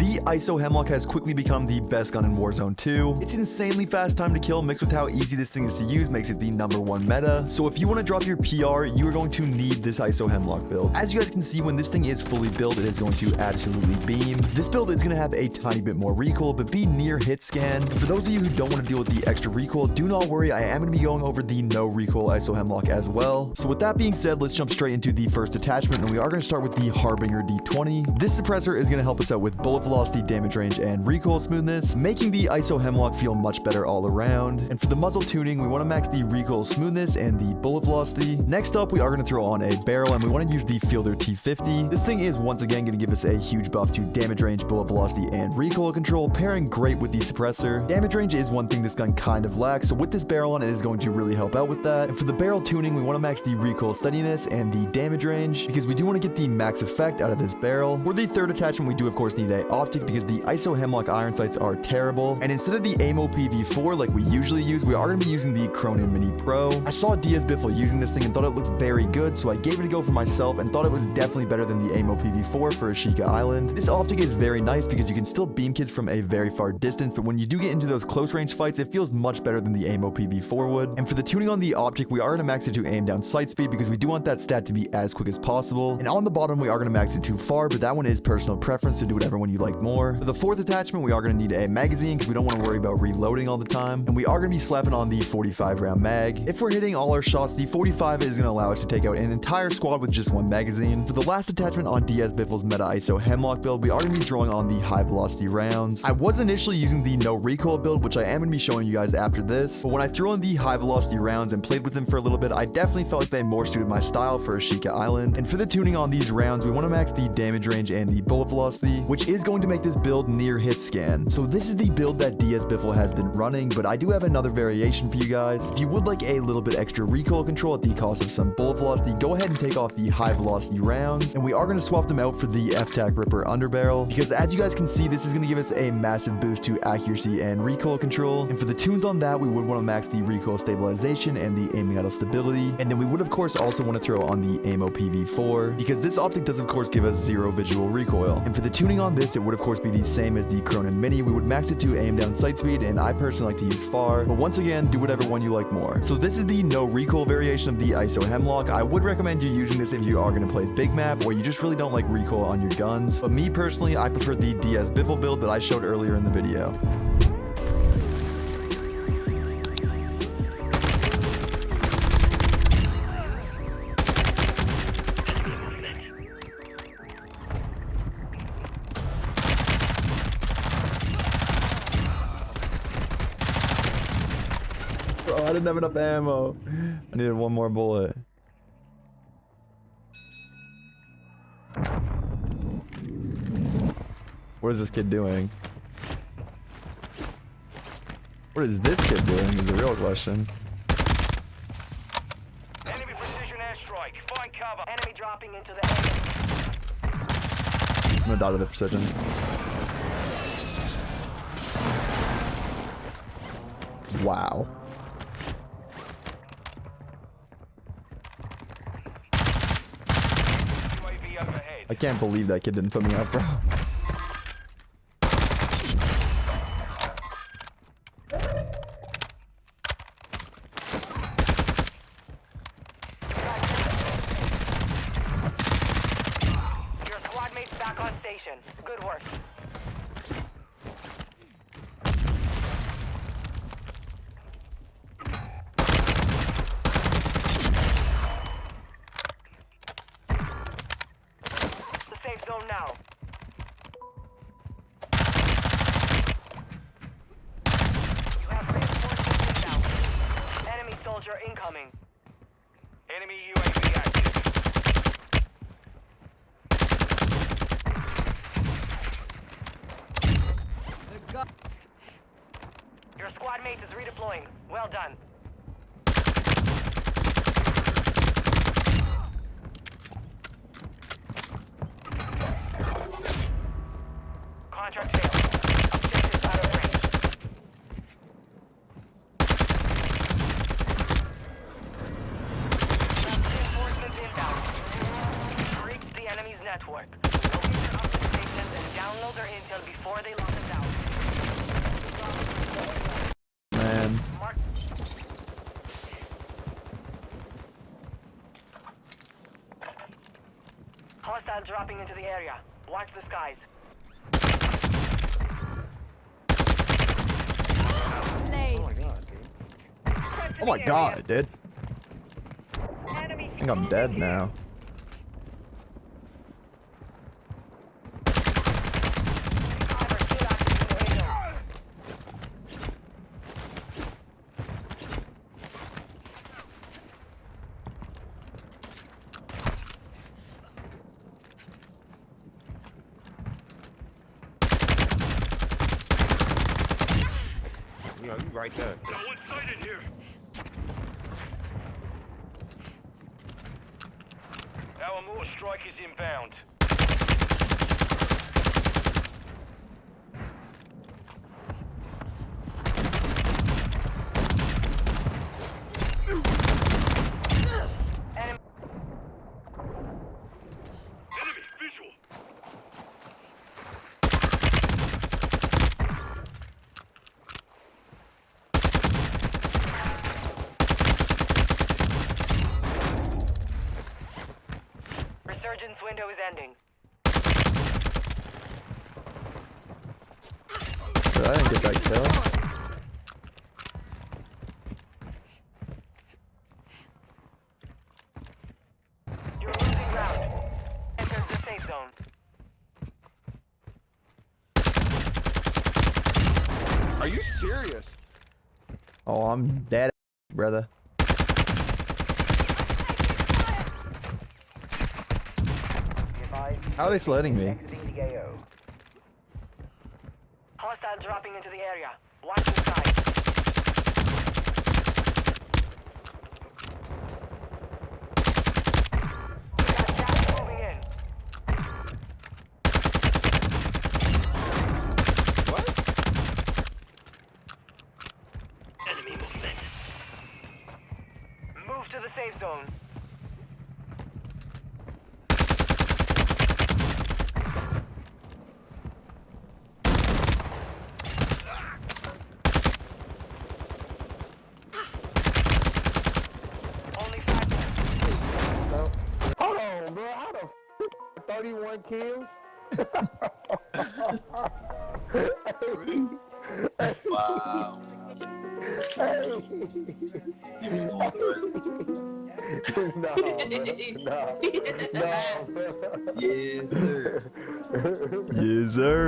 The ISO Hemlock has quickly become the best gun in Warzone 2. It's insanely fast time to kill mixed with how easy this thing is to use makes it the #1 meta. So if you want to drop your PR, you are going to need this ISO Hemlock build. As you guys can see, when this thing is fully built, it is going to absolutely beam. This build is going to have a tiny bit more recoil, but be near hit scan. And for those of you who don't want to deal with the extra recoil, do not worry, I am going to be going over the no recoil ISO Hemlock as well. So with that being said, let's jump straight into the first attachment, and we are going to start with the Harbinger D20. This suppressor is going to help us out with bullet velocity, damage range, and recoil smoothness, making the ISO Hemlock feel much better all around. And for the muzzle tuning, we want to max the recoil smoothness and the bullet velocity. Next up, we are going to throw on a barrel, and we want to use the Fielder T50. This thing is once again going to give us a huge buff to damage range, bullet velocity, and recoil control, pairing great with the suppressor. Damage range is one thing this gun kind of lacks, so with this barrel on, it is going to really help out with that. And for the barrel tuning, we want to max the recoil steadiness and the damage range, because we do want to get the max effect out of this barrel. For the third attachment, we do of course need a optic, because the ISO Hemlock iron sights are terrible, and instead of the AMO PV4 like we usually use, we are going to be using the CRONEN Mini Pro. I saw DiazBiffles using this thing and thought it looked very good, so I gave it a go for myself and thought it was definitely better than the AMO PV4 for ASHIKA Island. This optic is very nice because you can still beam kids from a very far distance, but when you do get into those close range fights, it feels much better than the AMO PV4 would. And for the tuning on the optic, we are going to max it to aim down sight speed because we do want that stat to be as quick as possible. And on the bottom, we are going to max it too far, but that one is personal preference, so do whatever one you like more. For the fourth attachment, we are going to need a magazine because we don't want to worry about reloading all the time. And we are going to be slapping on the 45 round mag. If we're hitting all our shots, the 45 is going to allow us to take out an entire squad with just one magazine. For the last attachment on DiazBiffles Meta ISO Hemlock build, we are going to be throwing on the high velocity rounds. I was initially using the no recoil build, which I am going to be showing you guys after this, but when I threw on the high velocity rounds and played with them for a little bit, I definitely felt like they more suited my style for ASHIKA Island. And for the tuning on these rounds, we want to max the damage range and the bullet velocity, which is going to make this build near hit scan. So this is the build that DiazBiffles has been running, but I do have another variation for you guys. If you would like a little bit extra recoil control at the cost of some bullet velocity, go ahead and take off the high velocity rounds, and we are going to swap them out for the FTAC Ripper underbarrel, because as you guys can see, this is going to give us a massive boost to accuracy and recoil control. And for the tunes on that, we would want to max the recoil stabilization and the aiming idle stability, and then we would of course also want to throw on the AMO PV4, because this optic does of course give us 0 visual recoil. And for the tuning on this, it would of course be the same as the CRONEN Mini. We would max it to aim down sight speed, and I personally like to use far, but once again, do whatever one you like more. So this is the no recoil variation of the ISO Hemlock. I would recommend you using this if you are going to play big map or you just really don't like recoil on your guns, but me personally, I prefer the DiazBiffles build that I showed earlier in the video. Bro, I didn't have enough ammo. I needed one more bullet. What is this kid doing? What is this kid doing is the real question. Enemy precision airstrike. Find cover. Enemy dropping into the area. I'm gonna die to the precision. Wow. UAV overhead. I can't believe that kid didn't put me up, bro. Your squad mates back on station. Good work. The safe zone now. You have reinforcements inbound. Enemy soldier incoming. Enemy UAV active. Your squad mate is redeploying. Well done. Contract failed. Objective out of range. Reinforcements inbound. Breach the enemy's network. Locate their up to stations and down Download their intel before they lock us out. Man. Mark. Hostile dropping into the area. Watch the skies. Slay. Oh my god, dude. I think I'm dead now. You know, you right there. No one sighted here. Our mortar strike is inbound. Enemy visual. Resurgence window is ending. Dude, I didn't get that kill. You're losing ground. Enter the safe zone. Are you serious? Oh, I'm dead, brother. How are they floating me? Hostile dropping into the area. Watch the skies. We got gas moving in. What? Enemy movement. Move to the safe zone. Only 5 minutes. No. Hold on, bro. How the 31 kills? Wow. No, bro. No, no, bro. Yes, sir. Yes, sir.